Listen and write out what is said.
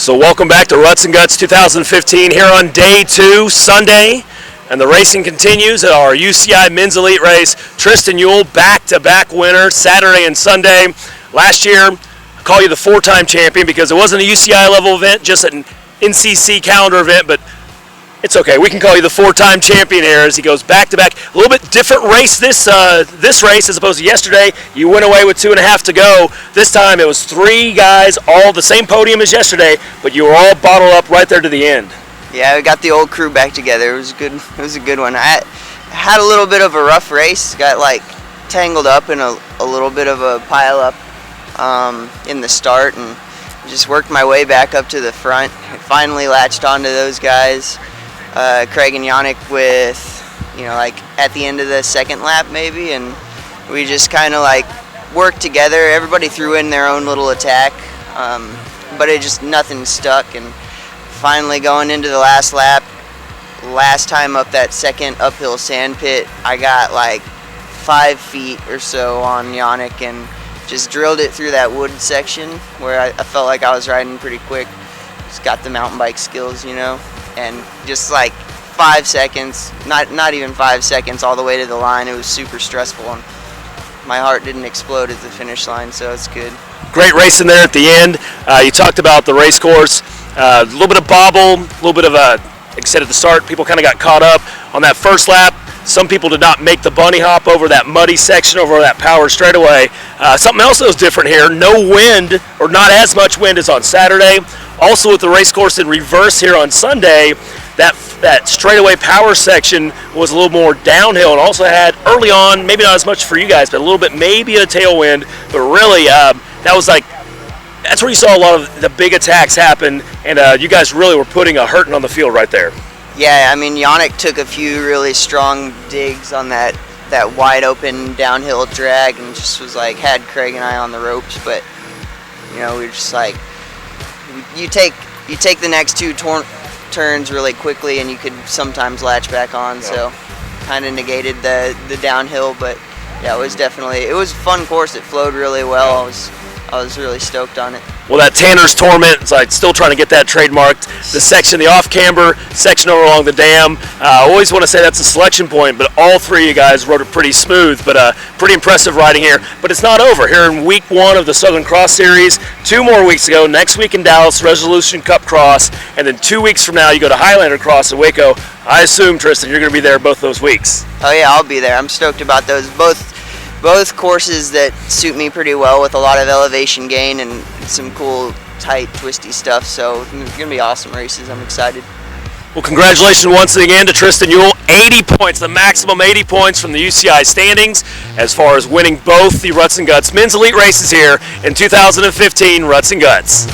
So welcome back to Ruts N Guts 2015 here on day 2, Sunday. And the racing continues at our UCI Men's Elite Race. Tristan Uhl, back-to-back winner, Saturday and Sunday. Last year, I call you the 4-time champion because it wasn't a UCI level event, just an NCC calendar event, but it's okay. We can call you the 4-time champion here as he goes back-to-back. A little bit different race this race as opposed to yesterday. You went away with 2.5 to go. This time it was 3 guys, all the same podium as yesterday, but you were all bottled up right there to the end. Yeah, we got the old crew back together. It was good. It was a good one. I had a little bit of a rough race. Got tangled up in a little bit of a pile up in the start, and just worked my way back up to the front. I finally latched onto those guys, Craig and Yannick, with at the end of the second lap maybe, and we just kind of worked together. Everybody threw in their own little attack, but nothing stuck. And finally going into the last lap, last time up that second uphill sand pit, I got 5 feet or so on Yannick and just drilled it through that wood section where I felt like I was riding pretty quick. Just got the mountain bike skills, and just 5 seconds, not even 5 seconds all the way to the line. It was super stressful, and my heart didn't explode at the finish line, so it's good. Great racing there at the end. You talked about the race course. A little bit of bobble, a little bit of like I said at the start, people kind of got caught up on that first lap. Some people did not make the bunny hop over that muddy section, over that power straightaway. Something else that was different here, no wind, or not as much wind as on Saturday. Also with the race course in reverse here on Sunday, that straightaway power section was a little more downhill, and also had early on, maybe not as much for you guys, but a little bit maybe a tailwind, but really that was that's where you saw a lot of the big attacks happen, and you guys really were putting a hurting on the field right there. Yeah, I mean, Yannick took a few really strong digs on that wide open downhill drag, and just was had Craig and I on the ropes. But we were just you take the next 2 turns really quickly, and you could sometimes latch back on. So kind of negated the downhill, but yeah, it was a fun course. It flowed really well. I was really stoked on it. Well, that Tanner's Torment, still trying to get that trademarked. The section, the off-camber section over along the dam. I always want to say that's a selection point, but all 3 of you guys rode it pretty smooth, but pretty impressive riding here. But it's not over. Here in week 1 of the Southern Cross Series, 2 more weeks ago, next week in Dallas, Resolution Cup Cross, and then 2 weeks from now, you go to Highlander Cross in Waco. I assume, Tristan, you're going to be there both those weeks. Oh yeah, I'll be there. I'm stoked about those. Both courses that suit me pretty well, with a lot of elevation gain and some cool, tight, twisty stuff. So it's going to be awesome races. I'm excited. Well, congratulations once again to Tristan Uhl. 80 points, the maximum 80 points from the UCI standings as far as winning both the Ruts N Guts Men's Elite races here in 2015 Ruts N Guts.